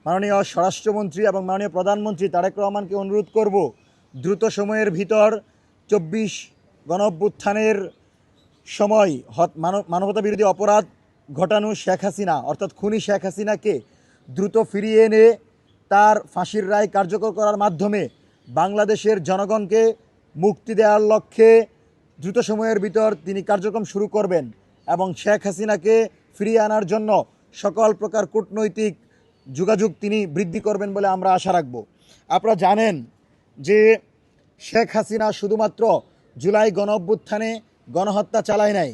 মাননীয় স্বরাষ্ট্রমন্ত্রী এবং মাননীয় প্রধানমন্ত্রী তারেক রহমানকে অনুরোধ করব দ্রুত সময়ের ভিতর 24 গণঅভ্যুত্থানের সময় মানবতা বিরোধী অপরাধ ঘটানো শেখ হাসিনা অর্থাৎ খুনি শেখ হাসিনাকে দ্রুত ফিরিয়ে এনে তার ফাঁসির রায় কার্যকর করার মাধ্যমে বাংলাদেশের জনগণকে মুক্তি দেওয়ার লক্ষ্যে দ্রুত সময়ের ভিতর তিনি কার্যক্রম শুরু করবেন এবং শেখ হাসিনাকে ফিরিয়ে আনার জন্য সকল প্রকার কূটনৈতিক যোগাযোগ তিনি বৃদ্ধি করবেন বলে আমরা আশা রাখব। আপনারা জানেন যে শেখ হাসিনা শুধুমাত্র জুলাই গণঅভ্যুত্থানে গণহত্যা চালায় নাই,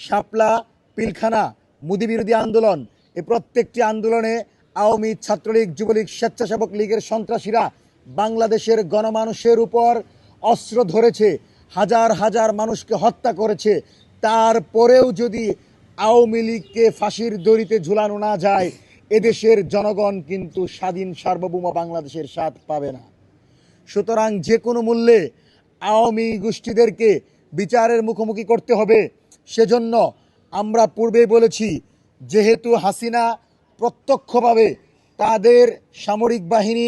শাপলা, পিলখানা, মোদি বিরোধী আন্দোলন, এই প্রত্যেকটি আন্দোলনে আওয়ামী, ছাত্রলীগ, যুবলীগ, স্বেচ্ছাসেবক লীগের সন্ত্রাসীরা বাংলাদেশের গণমানুষের উপর অস্ত্র ধরেছে, হাজার হাজার মানুষকে হত্যা করেছে। তারপরেও যদি আওয়ামী লীগকে ফাঁসির দড়িতে ঝুলানো না যায়, এদেশের জনগণ কিন্তু স্বাধীন সার্বভৌম বাংলাদেশের স্বাদ পাবে না। সুতরাং যে কোনো মূল্যে আওয়ামী গোষ্ঠীদেরকে বিচারের মুখোমুখি করতে হবে। সেজন্য আমরা পূর্বেই বলেছি, যেহেতু হাসিনা প্রত্যক্ষভাবে তাদের সামরিক বাহিনী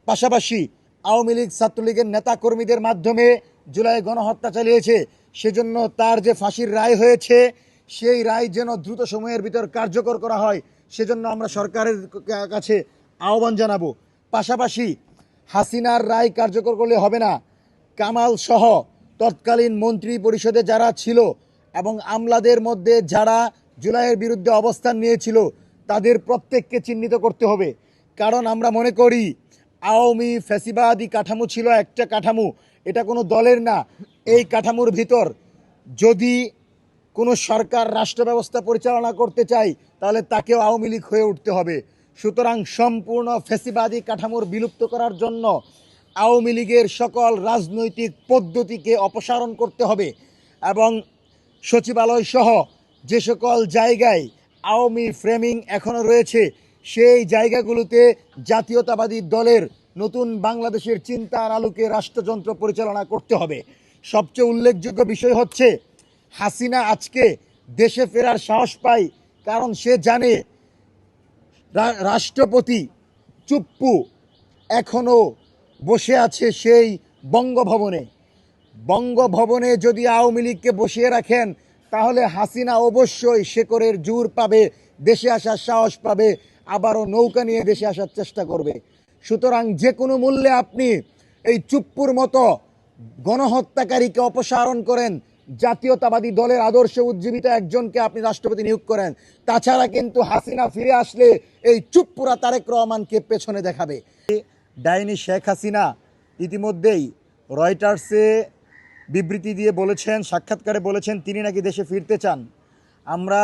পাশাপাশি আওয়ামী লীগ, ছাত্রলীগের নেতাকর্মীদের মাধ্যমে জুলাই গণহত্যা চালিয়েছে, সেজন্য তার যে ফাঁসির রায় হয়েছে সেই রায় যেন দ্রুত সময়ের ভিতর কার্যকর করা হয়, সেজন্য আমরা সরকারের কাছে আহ্বান জানাবো। পাশাপাশি হাসিনার রায় কার্যকর করলে হবে না, কামাল সহ তৎকালীন মন্ত্রী পরিষদে যারা ছিল এবং আমলাদের মধ্যে যারা জুলাইয়ের বিরুদ্ধে অবস্থান নিয়েছিল তাদের প্রত্যেককে চিহ্নিত করতে হবে। কারণ আমরা মনে করি আওয়ামী ফ্যাসিবাদী কাঠামো ছিল একটা কাঠামো, এটা কোনো দলের না। এই কাঠামোর ভিতর যদি কোনো সরকার রাষ্ট্র ব্যবস্থা পরিচালনা করতে চায় তাহলে তাকেও আওয়ামী লীগ হয়ে উঠতে হবে। সুতরাং সম্পূর্ণ ফ্যাসিবাদী কাঠামোর বিলুপ্ত করার জন্য আওয়ামী লীগের সকল রাজনৈতিক পদ্ধতিকে অপসারণ করতে হবে এবং সচিবালয় সহ যে সকল জায়গায় আওয়ামী ফ্রেমিং এখনও রয়েছে সেই জায়গাগুলোতে জাতীয়তাবাদী দলের নতুন বাংলাদেশের চিন্তার আলোকে রাষ্ট্রযন্ত্র পরিচালনা করতে হবে। সবচেয়ে উল্লেখযোগ্য বিষয় হচ্ছে হাসিনা আজকে দেশে ফেরার সাহস পায়, কারণ সে জানে রাষ্ট্রপতি চুপ্পু এখনও বসে আছে সেই বঙ্গভবনে। বঙ্গভবনে যদি আওয়ামী লীগকে বসিয়ে রাখেন তাহলে হাসিনা অবশ্যই শেকড়ের জোর পাবে, দেশে আসার সাহস পাবে, আবারও নৌকা নিয়ে দেশে আসার চেষ্টা করবে। সুতরাং যে কোনো মূল্যে আপনি এই চুপ্পুর মতো গণহত্যাকারীকে অপসারণ করেন, জাতীয়তাবাদী দলের আদর্শে উজ্জীবিত একজনকে আপনি রাষ্ট্রপতি নিয়োগ করেন। তাছাড়া কিন্তু হাসিনা ফিরে আসলে এই চুপ্পুরা তারেক রহমানকে পেছনে দেখাবে। ডাইনি শেখ হাসিনা ইতিমধ্যেই রয়টার্সে বিবৃতি দিয়ে বলেছেন, সাক্ষাৎকারে বলেছেন তিনি নাকি দেশে ফিরতে চান। আমরা